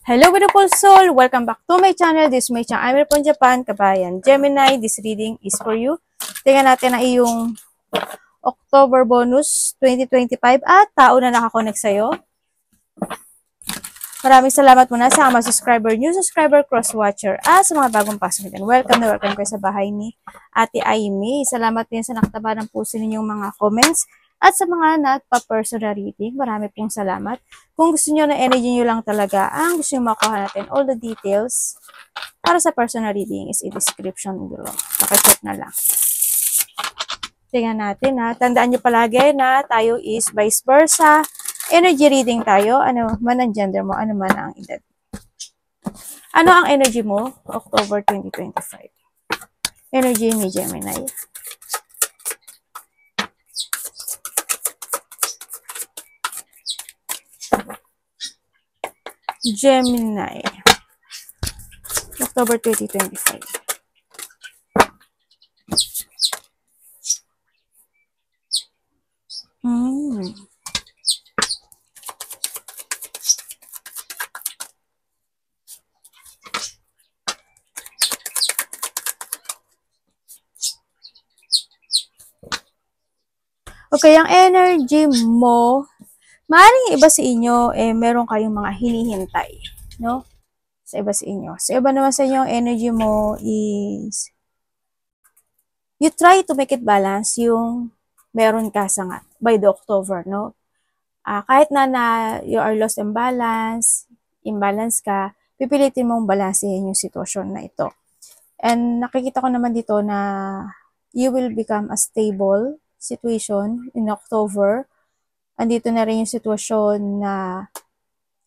Hello beautiful soul! Welcome back to my channel. This is my channel. I'm from Japan, kabayan. Gemini, this reading is for you. Tingnan natin na iyong October bonus 2025 at tao na nakakonect sa'yo. Maraming salamat muna sa mga subscriber, new subscriber, cross-watcher, at sa mga bagong pasok din. Welcome na welcome kayo sa bahay ni Ate Aimee. Salamat din sa nakataba ng puso ninyong mga comments at sa mga nagpa-personal reading. Marami pong salamat. Kung gusto nyo na energy nyo lang talaga, ang gusto nyo makuha natin, all the details para sa personal reading is in description below. Pakicheck na lang. Tingnan natin ha. Tandaan nyo palagi na tayo is vice versa. Energy reading tayo. Ano man ang gender mo, ano man ang edad. Ano ang energy mo? October 2025. Energy ni Gemini. Gemini. October 2025. Okay, ang energy mo, maaaring iba sa inyo, meron kayong mga hinihintay, no? Sa iba sa inyo. Sa iba naman sa inyo, ang energy mo is, you try to make it balance yung meron ka sa by the October, no? Kahit na you are lost in balance, imbalance ka, pipilitin mong balansehin yung sitwasyon na ito. And nakikita ko naman dito na you will become a stable situation in October. Andito na rin yung sitwasyon na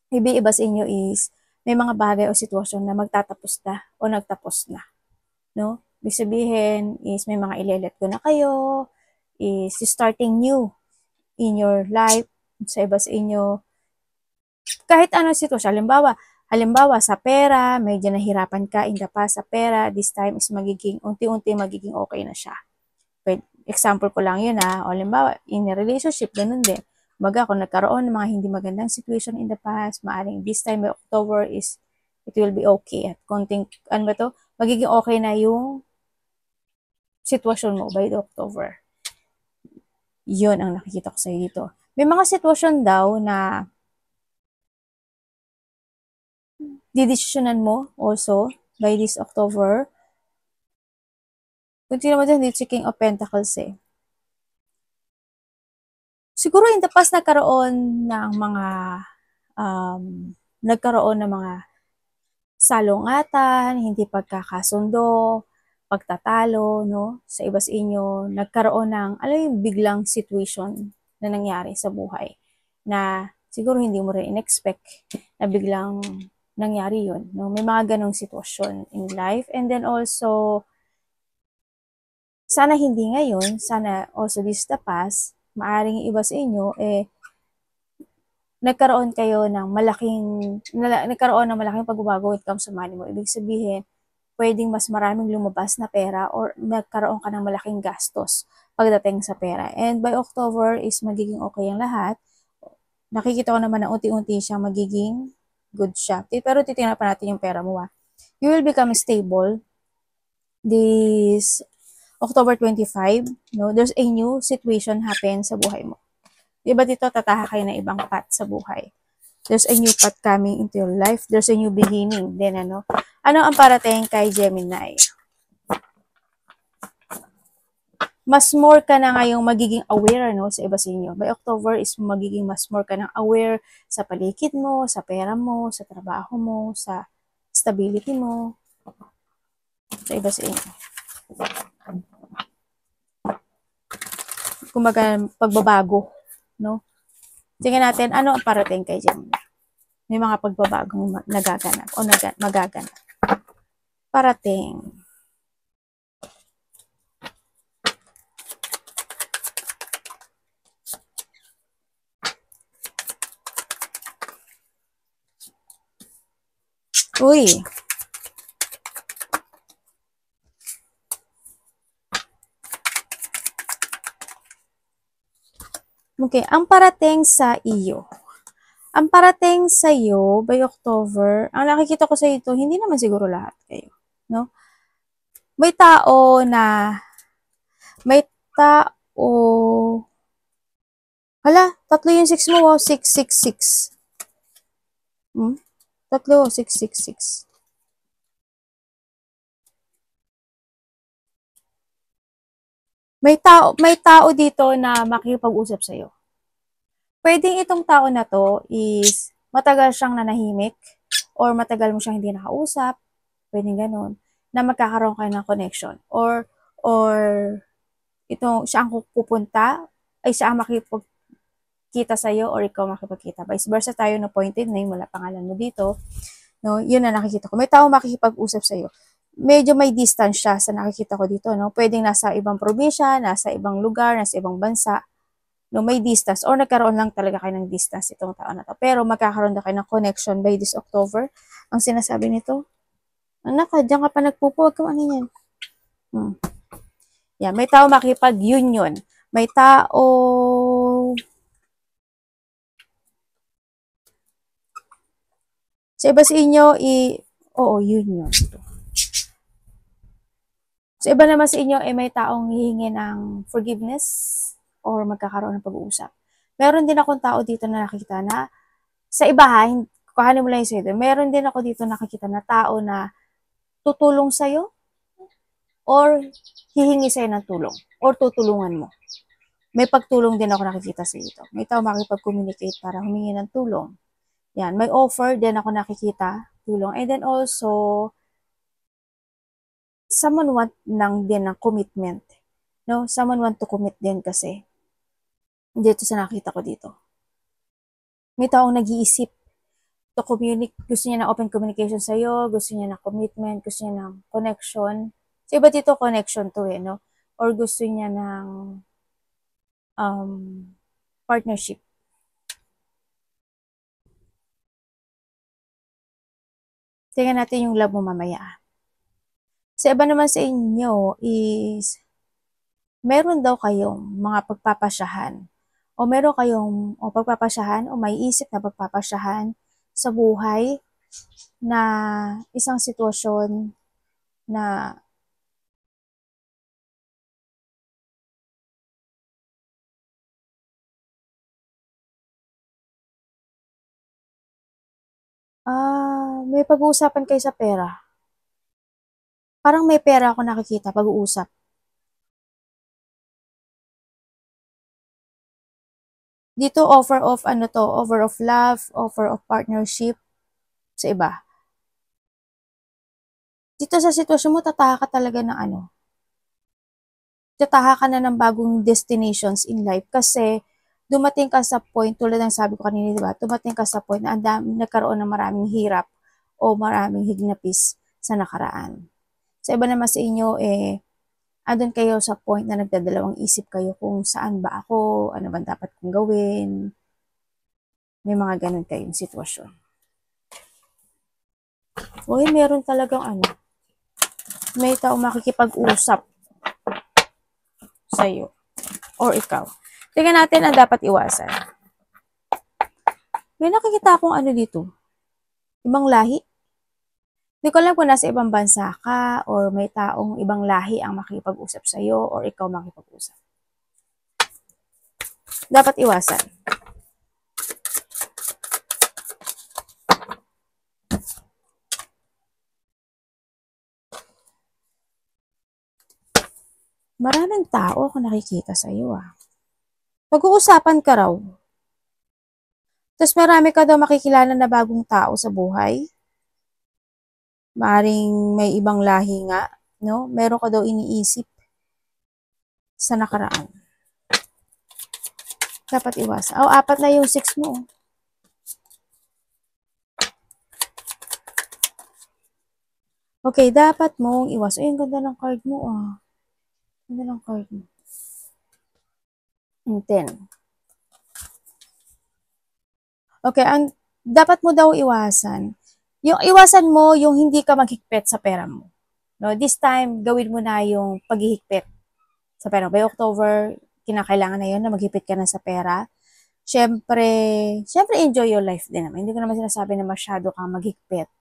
iba sa inyo is may mga bagay o sitwasyon na magtatapos na o nagtapos na. No? Ibig sabihin is may mga ile-let go na kayo, is starting new in your life. Sa iba sa inyo, kahit anong sitwasyon, halimbawa sa pera, medyo nahirapan ka in the past sa pera, this time is magiging, unti-unti magiging okay na siya. Example ko lang yun o halimbawa, in a relationship, ganun din. Baga, kung nagkaroon ng mga hindi magandang situation in the past, maaring this time by October is, it will be okay. At konting, magiging okay na yung sitwasyon mo by the October. Yun ang nakikita ko sa'yo dito. May mga sitwasyon daw na didesisyonan mo also by this October. Kung tingnan mo dyan, dito si King of Pentacles Siguro in the past nagkaroon ng mga salungatan, hindi pagkakasundo, pagtatalo, no? Sa iba sa inyo, nagkaroon ng, yung biglang situation na nangyari sa buhay na siguro hindi mo rin in-expect na biglang nangyari yun, no? May mga ganong sitwasyon in life. And then also, sana hindi ngayon, sana also this the past, maaring iba sa inyo, nagkaroon ng malaking pagbabago when it comes to money mo. Ibig sabihin, pwedeng mas maraming lumabas na pera or nagkaroon ka ng malaking gastos pagdating sa pera. And by October is magiging okay ang lahat. Nakikita ko naman na unti-unti siya magiging good siya. Pero titingnan pa natin yung pera mo. You will become stable this October 25, no? There's a new situation happen sa buhay mo. Diba dito, tataha kayo ng ibang path sa buhay. There's a new path coming into your life. There's a new beginning. Then ano ang parating kay Gemini? Mas more ka na ngayong magiging aware, no, sa iba sa inyo. By October is magiging mas more ka na aware sa paligid mo, sa pera mo, sa trabaho mo, sa stability mo, sa iba sa inyo. Kumbaga, pagbabago, no? Tingnan natin, ano ang parating kay Gemini? May mga pagbabagong nagaganap o magaganap. Parating. Uy! Okay, ang parating sa iyo. Ang parating sa'yo by October, ang nakikita ko sa ito, hindi naman siguro lahat kayo, no? May tao na, may tao, hala, tatlo yung 6 mo, wow, 666. Tatlo, 666. May tao dito na makikipag-usap sa'yo. Pwedeng itong tao na to is matagal siyang nanahimik or matagal mo siyang hindi nakausap, pwedeng ganun, na magkakaroon kayo ng connection. Or itong siya ang pupunta, ay siya ang makipagkita sa'yo or ikaw makipagkita. Vice versa tayo na pointed name, wala pangalan mo dito. No, yun na nakikita ko. May tao makikipag-usap sa'yo. Medyo may distance siya sa nakikita ko dito, no? Pwedeng nasa ibang probinsya, nasa ibang lugar, nasa ibang bansa, no, may distance or nagkaroon lang talaga kayo ng distance itong taon na to. Pero magkakaroon na kayo ng connection by this October. Ang sinasabi nito, anak, diyan ka pa nagpupo, wag kang ano yan. Yan, may tao makipag-union. May tao sa iba sa inyo, oo, union. Sa iba naman sa inyo, may taong hihingi ng forgiveness or magkakaroon ng pag-uusap. Meron din akong tao dito na nakikita na, sa iba ha, kuhanin mo lang yung sa'yo. Meron din ako dito nakikita na tao na tutulong sa'yo or hihingi sa'yo ng tulong or tutulungan mo. May pagtulong din ako nakikita sa ito. May tao makipag-communicate para humingi ng tulong. Yan, may offer din ako nakikita, tulong. And then also, someone want din ng commitment. No? Someone want to commit din kasi. Dito sa nakita ko dito. May taong nag-iisip to communicate, gusto niya ng open communication sa'yo, gusto niya ng commitment, gusto niya ng connection. So, iba dito connection to no? Or gusto niya ng partnership. Tingnan natin yung love mo mamaya. Sa iba naman sa inyo is, meron daw kayong mga pagpapasyahan o meron kayong pagpapasyahan o may isip na pagpapasyahan sa buhay na isang sitwasyon na may pag-uusapan kayo sa pera. Parang may pera ako nakikita, pag-uusap. Dito, offer of offer of love, offer of partnership sa iba. Dito sa sitwasyon mo, tataha ka talaga ng tataha ka na ng bagong destinations in life kasi dumating ka sa point, tulad ng sabi ko kanina, diba? Dumating ka sa point na nagkaroon ng maraming hirap o maraming hignapis sa nakaraan. Sa iba naman sa inyo, andun kayo sa point na nagdadalawang isip kayo kung saan ba ako, ano ba dapat kong gawin. May mga ganun kayong sitwasyon. Uy, meron talagang may tao makikipag-usap sa'yo or ikaw. Tingnan natin ang dapat iwasan. May nakikita akong dito. Ibang lahi. Hindi ko alam kung nasa ibang bansa ka or may taong ibang lahi ang makikipag-usap sa'yo or ikaw makikipag-usap. Dapat iwasan. Maraming tao ako nakikita sa'yo Pag-uusapan ka raw. Tapos marami ka daw makikilala na bagong tao sa buhay. Maring may ibang lahi nga, no? Meron ka daw iniisip sa nakaraan. Dapat iwasan. 4 na yung 6 mo. Okay, dapat mong iwasan. Ay, ang ganda ng card mo Ganda ng card mo. 10. Okay, ang dapat mo daw iwasan. Yung iwasan mo, yung hindi ka maghigpit sa pera mo. No, this time, gawin mo na yung paghihigpit sa pera. By October, kinakailangan na yun na maghigpit ka na sa pera. syempre enjoy your life din naman. Hindi ko naman sinasabi na masyado kang maghigpit,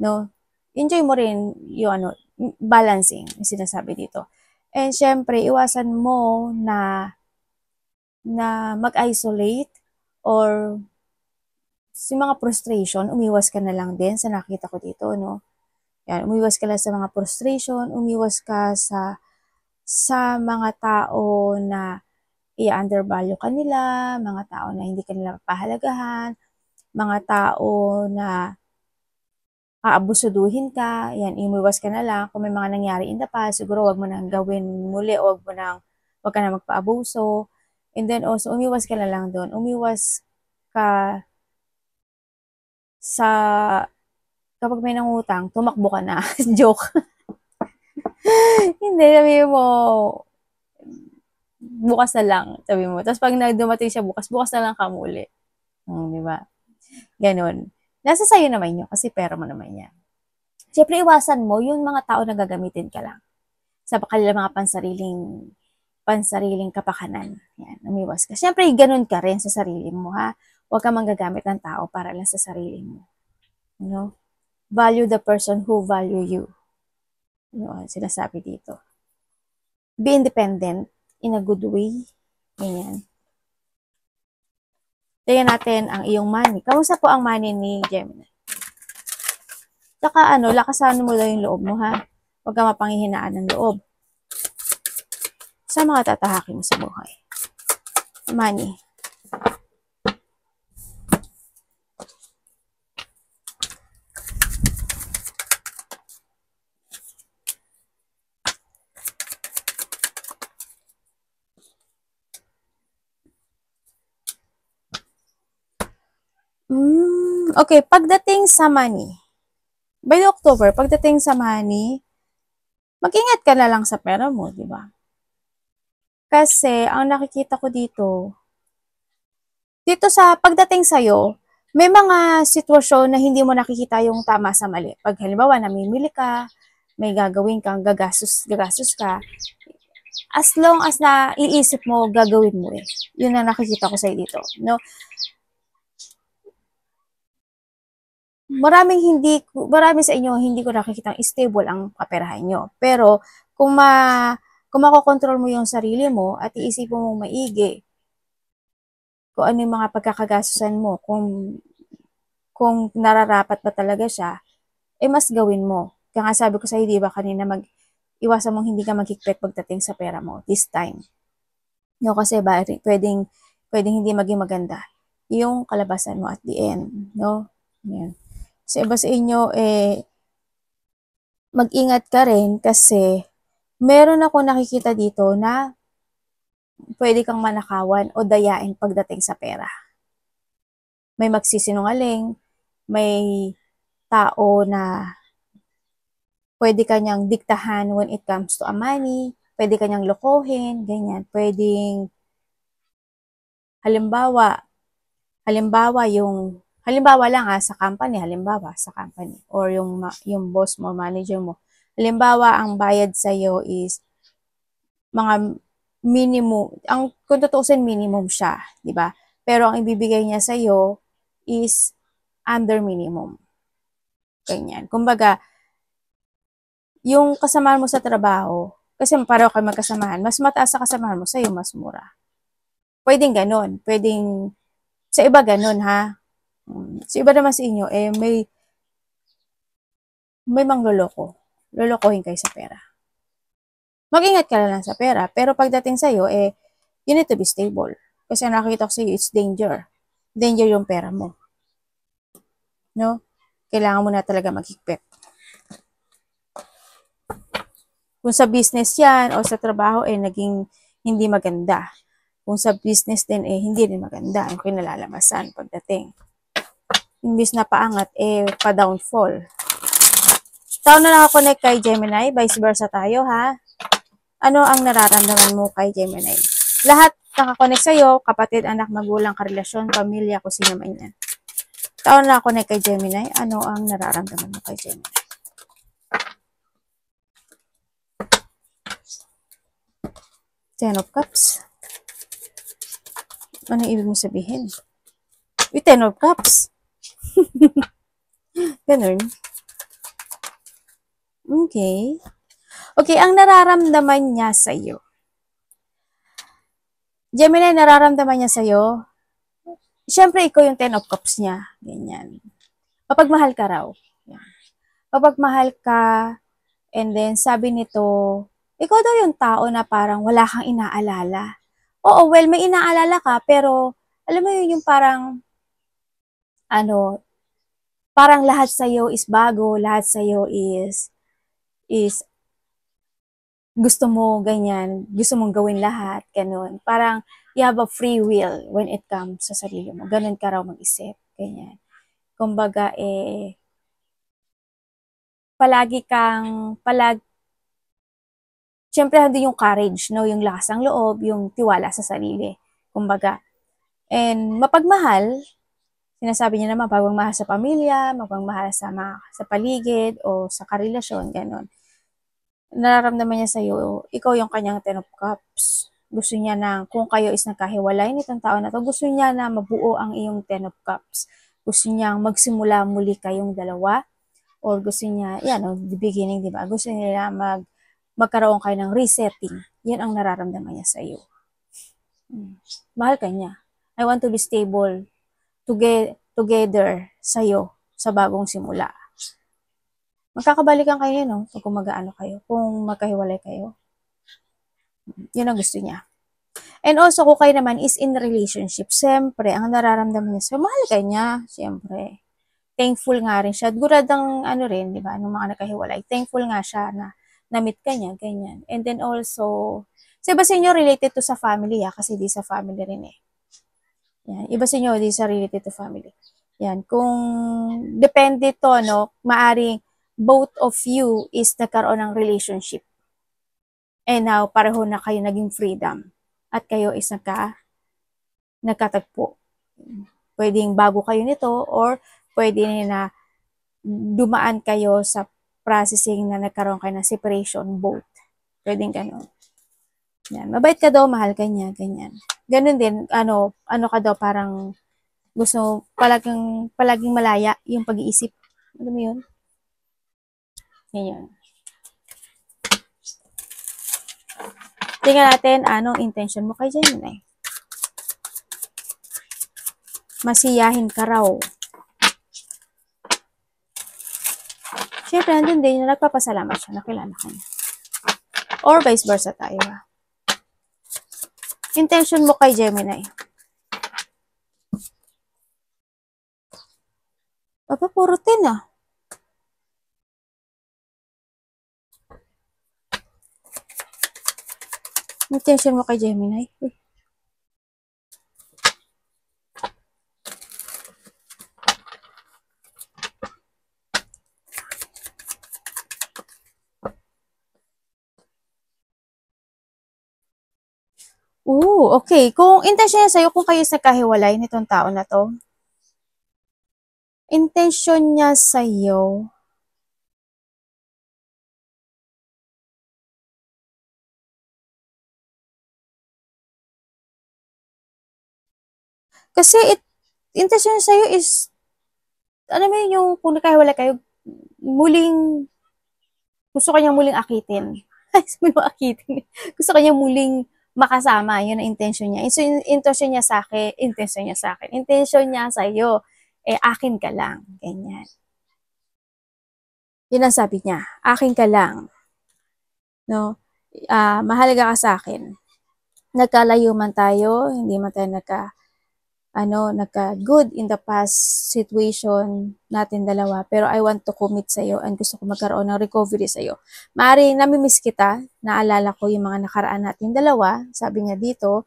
no? Enjoy mo rin yung ano, balancing, yung sinasabi dito. And syempre, iwasan mo na mag-isolate or si mga frustration, umiwas ka na lang din sa nakita ko dito, no? Yan, umiwas ka lang sa mga frustration, umiwas ka sa mga tao na i-undervalue ka nila, mga tao na hindi ka nila pahalagahan, mga tao na aabusuduhin ka, yan, umiwas ka na lang. Kung may mga nangyari in the past, siguro wag mo nang gawin muli o wag ka na magpaabuso. And then also, umiwas ka na lang doon. Umiwas ka sa, kapag may nangutang, tumakbo ka na. Joke. Hindi, sabi mo, bukas na lang, sabi mo. Tapos pag dumating siya bukas, bukas na lang ka muli. Di ba? Ganon. Nasa sayo naman yun, kasi pera mo naman yan. Siyempre, iwasan mo yung mga tao na gagamitin ka lang sa kanilang mga pansariling kapakanan. Yan, umiwas ka. Siyempre, ganun ka rin sa sarili mo, ha? Huwag ka manggagamit ng tao para lang sa sarili mo. You know? Value the person who value you. Yun, sinasabi dito. Be independent in a good way. Ganyan. Tingnan natin ang iyong money. Kamusta po ang money ni Gemini? Saka lakasan mo lang yung loob mo, ha? Huwag ka mapanghihinaan ng loob sa mga tatahakin mo sa buhay. Money. Okay, pagdating sa money, by October, pagdating sa money, mag-ingat ka na lang sa pera mo, di ba? Kasi, ang nakikita ko dito sa pagdating sa'yo, may mga sitwasyon na hindi mo nakikita yung tama sa mali. Pag halimbawa, namimili ka, may gagawin kang gagastos ka, as long as na iisip mo, gagawin mo eh. Yun ang nakikita ko sa'yo dito. No? Marami sa inyo, hindi ko nakikita stable ang kaperahan nyo. Pero, kung makokontrol mo yung sarili mo at iisipin mo maigi kung ano yung mga pagkakagastusan mo, kung nararapat ba talaga siya, mas gawin mo. Kaya nga sabi ko sa'yo, di ba kanina, iwasan mong hindi ka maghigpit pagdating sa pera mo this time. No, kasi pwedeng hindi maging maganda yung kalabasan mo at the end. No? Yan. Sa iba sa inyo, mag-ingat ka rin kasi meron ako nakikita dito na pwede kang manakawan o dayain pagdating sa pera. May magsisinungaling, may tao na pwede kanyang diktahan when it comes to a money, pwede kanyang lokohin, ganyan. Pwedeng, halimbawa lang sa company, or yung boss mo, manager mo. Halimbawa, ang bayad sa iyo is mga minimum, kung tutuusin minimum siya, di ba? Pero ang ibibigay niya sa iyo is under minimum. Ganyan. Kumbaga, yung kasamahan mo sa trabaho, kasi pareho kayo magkasamahan, mas mataas sa kasamahan mo, sa'yo mas mura. Pwedeng ganon. Sa iba ganon, ha? Sa iba naman sa inyo, may mangloloko. Lolokohin kayo sa pera. Mag-ingat ka lang sa pera, pero pagdating sa'yo, you need to be stable. Kasi nakikita ko sa'yo, it's danger. Danger yung pera mo. No? Kailangan mo na talaga maghigpit. Kung sa business yan o sa trabaho, naging hindi maganda. Kung sa business din, hindi rin maganda ang kinalalabasan pagdating. Imbis na paangat, pa-downfall. Tao na nakakonect kay Gemini, vice versa tayo, ha? Ano ang nararamdaman mo kay Gemini? Lahat nakakonect sa'yo, kapatid, anak, magulang, karelasyon, pamilya, kung sino man yan. Tao na nakakonect kay Gemini, ano ang nararamdaman mo kay Gemini? Ten of Cups. Ano ibig mo sabihin? With Ten of Cups. Ganun. Okay. Okay, ang nararamdaman niya sa'yo. Gemini, nararamdaman niya sa'yo. Siyempre, ikaw yung Ten of Cups niya. Ganyan. Mapagmahal ka raw. Yan. Mapagmahal ka, and then sabi nito, ikaw daw yung tao na parang wala kang inaalala. Oo, well, may inaalala ka, pero alam mo yun yung parang, parang lahat sa'yo is bago, lahat sa'yo is gusto mo ganyan, gusto mong gawin lahat, ganun. Parang you have a free will when it comes sa sarili mo. Ganun ka raw mag-isip, ganyan. Kumbaga, syempre hindi yung courage, no? Yung lakas ng loob, yung tiwala sa sarili. Kumbaga, and mapagmahal, sinasabi niya naman, pagmamahal sa pamilya, mapagmahal sa paligid, o sa karelasyon, ganun. Nararamdaman niya sa'yo, ikaw yung kanyang Ten of Cups. Gusto niya na, kung kayo is nagkahiwalay nitong taon na to, gusto niya na mabuo ang iyong Ten of Cups. Gusto niyang magsimula muli kayong dalawa, or gusto niya, yan, the beginning, di ba? Gusto niya magkaroon kayo ng resetting. Yan ang nararamdaman niya sa'yo. Mahal ka niya. I want to be stable together sa'yo sa bagong simula. Magkakabalikan kayo, no? Kung mag-aano kayo, kung magkahiwalay kayo. Yun ang gusto niya. And also, kung kayo naman is in relationship, siyempre, ang nararamdaman niya sa'yo, mahal ka niya, siyempre. Thankful nga rin siya. Guradang rin, di ba, nung mga nagkahiwalay. Thankful nga siya na na-meet ka niya, ganyan. And then also, sa iba sa inyo related to sa family, kasi di sa family rin eh. Yan. Iba sa inyo, di sa related to family. Yan. Kung depende to, no, maaring both of you is nagkaroon ng relationship. And now, pareho na kayo naging freedom. At kayo is nagkatagpo. Pwedeng bago kayo nito, or pwede na dumaan kayo sa processing na nagkaroon kayo ng separation, both. Pwedeng ganun. Yan. Mabait ka daw, mahal ka niya, ganyan. Ganun din, ano ka daw, parang gusto palaging malaya yung pag-iisip. Alam mo yun? Ganyan. Tingnan natin anong intention mo kay Gemini. Masiyahin ka raw. Siyempre, nandun din na nagpapasalamat siya, nakilala ka niya. Or vice versa tayo. Intention mo kay Gemini. Papa, puro 10 ah. Intention mo kay Gemini. Okay. Kung intention niya sa'yo, kung kayo is nagkahiwalay nitong tao na to, intention niya sa'yo, kasi intention niya sa'yo is, ano mo yung kung nagkahiwalay kayo, gusto kanya muling akitin. Akitin. Gusto kanya muling makasama. Yun ang intention niya. Intention niya sa akin. Intention niya sa'yo. Akin ka lang. Ganyan. Yun ang sabi niya. Akin ka lang. No? Mahalaga ka sa akin. Nagkalayo man tayo, hindi man tayo nagka-good in the past situation natin dalawa, pero I want to commit sa'yo and gusto ko magkaroon ng recovery sa'yo. Maaaring namimiss kita, naalala ko yung mga nakaraan natin dalawa, sabi niya dito,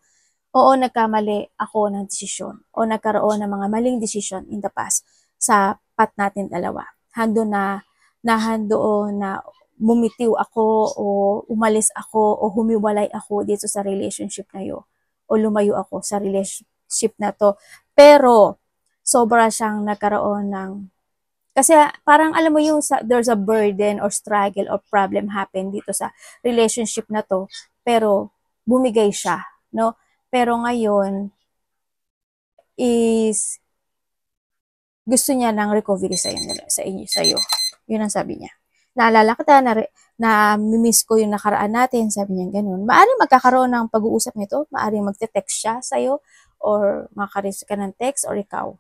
oo, nagkamali ako ng desisyon o nagkaroon ng mga maling desisyon in the past sa path natin dalawa. Handoon na bumitiw ako o umalis ako o humiwalay ako dito sa relationship na yun o lumayo ako sa relationship na to. Pero sobra siyang nagkaroon ng, kasi parang alam mo yung there's a burden or struggle or problem happen dito sa relationship na to, pero bumigay siya, no? Pero ngayon, is gusto niya ng recovery sa iyo. Yun ang sabi niya. Naalala kita na miss ko yung nakaraan natin, sabi niya ganun. Maaring magkakaroon ng pag-uusap nito, maaring magte-text siya sa iyo or makareceive ka ng text or ikaw.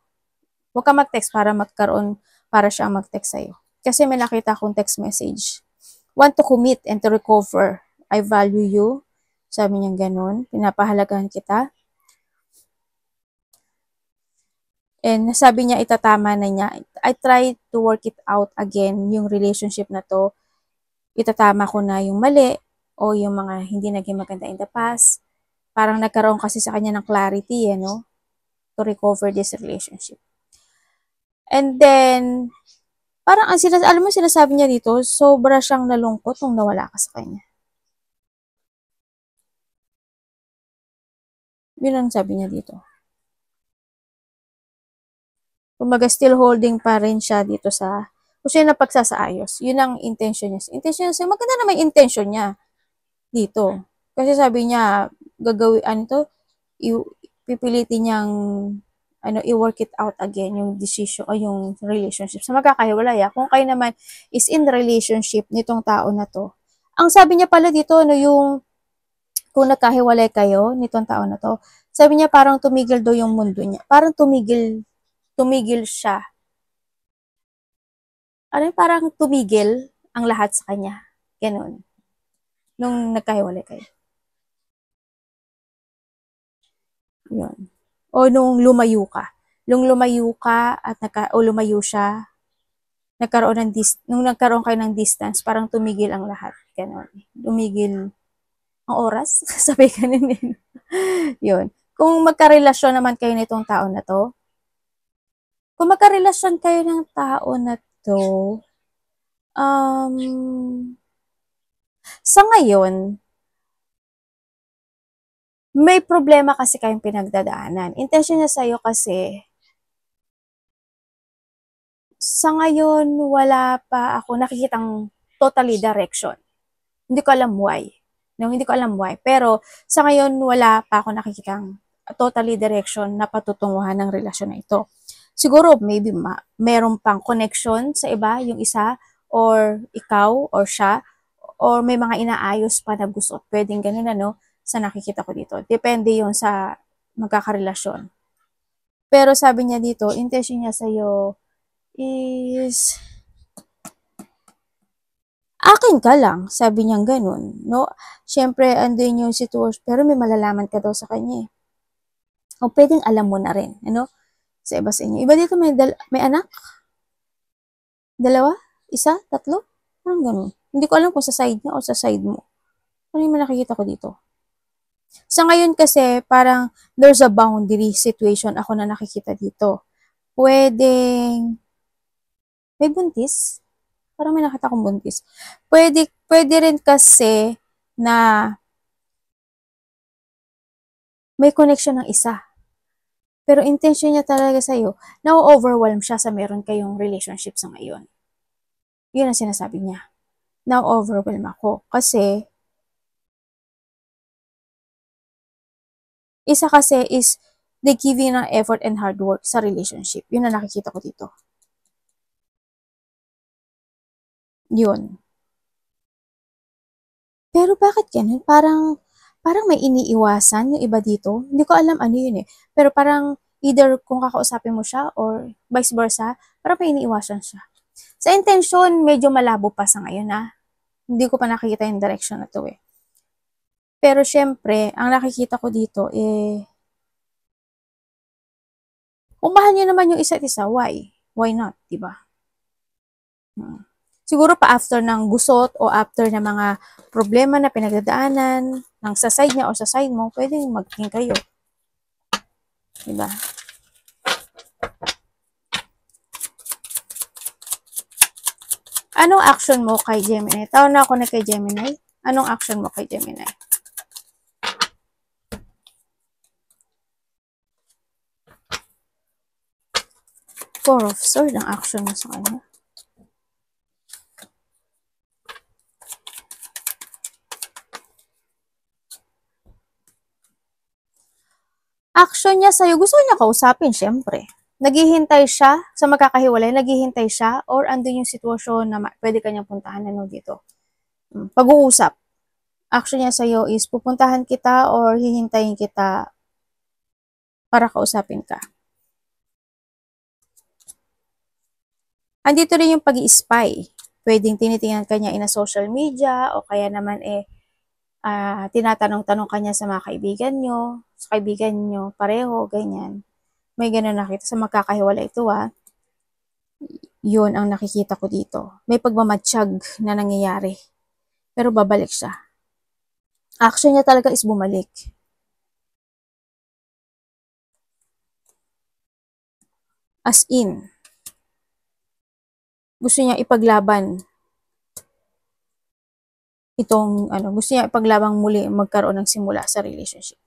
Huwag ka mag-text para siya mag-text sa iyo. Kasi may nakita akong text message. Want to commit and to recover. I value you. Sabi niya ganun. Pinapahalagahan kita. And sabi niya, itatama na niya. I try to work it out again, yung relationship na to. Itatama ko na yung mali o yung mga hindi naging maganda in the past. Parang nagkaroon kasi sa kanya ng clarity, no? To recover this relationship. And then, parang alam mo sinasabi niya dito, sobra siyang nalungkot nung nawala ka sa kanya. Yun ang sabi niya dito. Kumbaga, still holding pa rin siya dito kung siya na pagsasaayos. Yun ang intention niya. Intention niya, maganda na may intention niya dito. Kasi sabi niya, pipilitin niyang, i-work it out again, yung decision, o yung relationship. Sa magkakahiwalay, kung kayo naman is in relationship nitong tao na to. Ang sabi niya pala dito, kung nagkahiwalay kayo nitong tao na to, sabi niya parang tumigil daw yung mundo niya. Parang tumigil siya. Parang tumigil ang lahat sa kanya. Ganun. Nung nagkahiwalay kayo. Yun. O nung lumayo ka. Nung lumayo ka o lumayo siya, nung nagkaroon kayo ng distance, parang tumigil ang lahat. Ganun. Tumigil ang oras. Sabi ganun yun. Yun. Kung magkarelasyon naman kayo nitong tao na to, kung magkarelasyon kayo ng tao na to, sa ngayon, may problema kasi kayong pinagdadaanan. Intention niya sa'yo kasi, sa ngayon, wala pa ako nakikitang totally direction. Hindi ko alam why. No, hindi ko alam why. Pero, sa ngayon, wala pa ako nakikitang totally direction na patutunguhan ng relasyon na ito. Siguro, maybe meron pang connection sa iba, yung isa, or ikaw, or siya, or may mga inaayos pa na gusto. Pwedeng ganun, sa nakikita ko dito. Depende yun sa magkakarelasyon. Pero sabi niya dito, intention niya sa'yo is akin ka lang, sabi niya ganun, no? Siyempre, andun yung sitwasyon, pero may malalaman ka daw sa kanya. O pwedeng alam mo na rin, sa iba sa inyo. Iba dito may anak? Dalawa? Isa? Tatlo? Parang ganun. Hindi ko alam kung sa side niya o sa side mo. Ano yung nakikita ko dito? Sa ngayon kasi, parang there's a boundary situation ako na nakikita dito. Pwedeng may buntis. Parang may nakita kong buntis. Pwede rin kasi na may connection ng isa. Pero intention niya talaga sa'yo, na-overwhelm siya sa meron kayong relationship sa ngayon. Yun ang sinasabi niya. Na-overwhelm ako. Kasi, isa kasi is, they give you ng effort and hard work sa relationship. Yun ang nakikita ko dito. Yun. Pero bakit ganun? Parang may iniiwasan yung iba dito. Hindi ko alam ano yun eh. Pero parang either kung kakausapin mo siya or vice versa, parang may iniiwasan siya. Sa intention, medyo malabo pa sa ngayon Hindi ko pa nakikita yung direction na to eh. Pero syempre, ang nakikita ko dito kung mahal niyo naman yung isa't isa, why? Why not, diba? Siguro pa after ng gusot o after ng mga problema na pinagdadaanan ng sa side niya o sa side mo, pwedeng maging kayo. Diba? Anong action mo kay Gemini? Tawag na ako na kay Gemini. Anong action mo kay Gemini? Four of Swords ang action mo sa kanya. Action niya sa'yo, gusto niya kausapin, syempre. Naghihintay siya sa magkakahiwalay, naghihintay siya, or andun yung sitwasyon na pwede kanyang puntahan dito. Pag-uusap. Action niya sa'yo is pupuntahan kita or hihintayin kita para kausapin ka. Andito rin yung pag-i-spy. Pwedeng tinitingnan kanya in a social media o kaya naman tinatanong-tanong kanya sa mga kaibigan nyo, sa kaibigan nyo, pareho, ganyan. May ganun nakita sa magkakahiwalay ito Yun ang nakikita ko dito. May pagmamatsyag na nangyayari. Pero babalik siya. Action niya talaga is bumalik. As in, gusto niya ipaglaban gusto niya ipaglabang muli magkaroon ng simula sa relationship.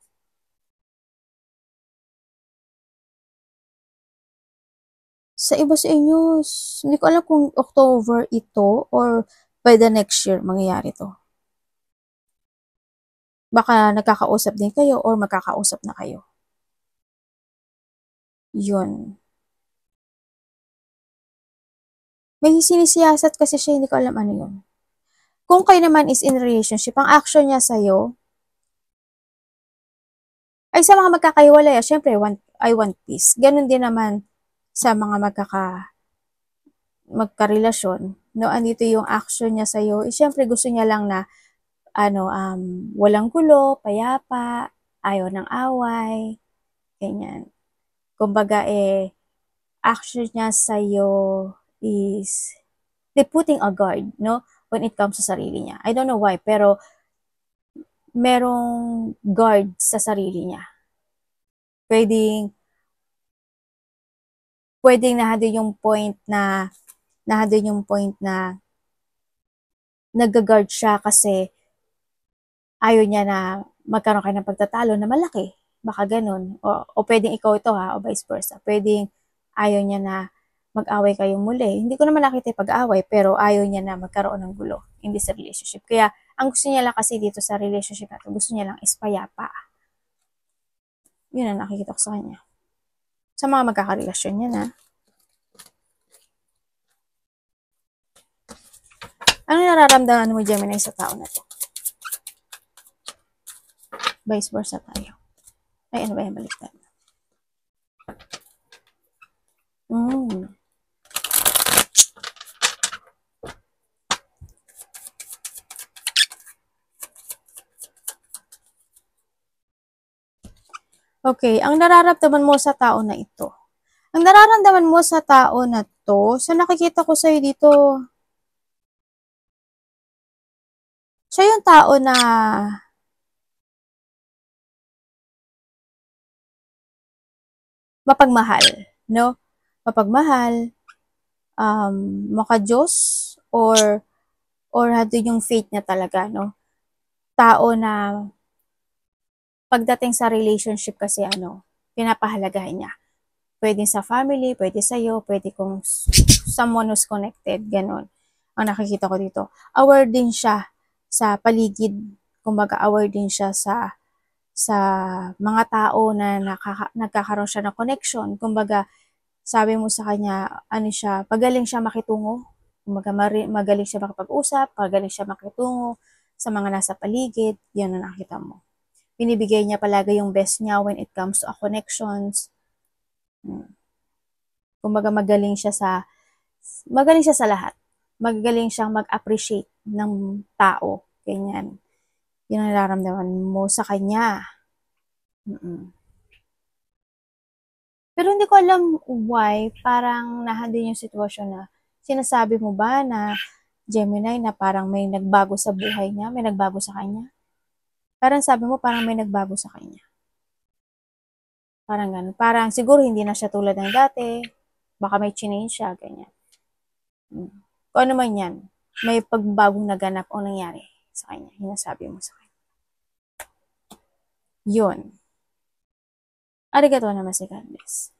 Sa iba sa inyo, hindi ko alam kung October ito or by the next year mangyayari to. Baka nagkakausap din kayo or magkakausap na kayo. Yun. May sinisiyasat kasi siya, hindi ko alam ano yun. Kung kayo naman is in relationship, ang action niya sa'yo, ay sa mga magkakahiwalay, syempre, I want peace. Ganun din naman sa mga magkarelasyon. No, andito yung action niya sa'yo, syempre gusto niya lang na, walang gulo, payapa, ayaw ng away, ganyan. Kumbaga, action niya sa'yo is, putting a guard, no? When it comes sa sarili niya. I don't know why, pero merong guard sa sarili niya. Pwedeng nahado yung point na nag-guard siya kasi ayaw niya na magkaroon kayo ng pagtatalo na malaki. Baka ganun. O pwedeng ikaw ito o vice versa. Pwedeng ayaw niya na mag-away kayong muli. Hindi ko naman nakita yung pag-away, pero ayaw niya na magkaroon ng gulo in this relationship. Kaya, ang gusto niya lang kasi dito sa relationship natin, gusto niya lang is payapa. Yun ang nakikita ko sa kanya. Sa mga magkakarelasyon niya na. Ano nararamdaman mo, Gemini, sa tao na to? Vice versa tayo. Ay, ano ba yung baliktad? Okay, ang nararamdaman mo sa tao na ito. Ang nararamdaman mo sa tao na to, sa nakikita ko sa'yo dito, siya yung tao na mapagmahal, no? Mapagmahal, maka-Diyos, or yung faith niya talaga, no? Tao na pagdating sa relationship kasi pinapahalagahan niya. Pwede sa family, pwede sa'yo, pwede kung someone who's connected, ganun. Ang nakikita ko dito. Aware din siya sa paligid, kumbaga aware din siya sa mga tao na nagkakaroon siya ng connection. Kumbaga, sabi mo sa kanya, pagaling siya makitungo. Kumbaga, magaling siya makipag-usap, pagaling siya makitungo sa mga nasa paligid. Yan ang nakita mo. Binibigay niya palagi yung best niya when it comes to connections. Kumbaga, magaling siya sa lahat. Magaling siyang mag-appreciate ng tao. Ganyan. Yun ang nararamdaman mo sa kanya. Pero hindi ko alam why, parang nahando yung sitwasyon na sinasabi mo ba na Gemini na parang may nagbago sa buhay niya, may nagbago sa kanya? Parang sabi mo parang may nagbago sa kanya. Parang ganun. Parang siguro hindi na siya tulad ng dati. Baka may change siya, ganyan. Kung ano man yan, may pagbagong naganap o nangyari sa kanya. Hinasabi mo sa kanya. Yun. Arigato naman si God bless.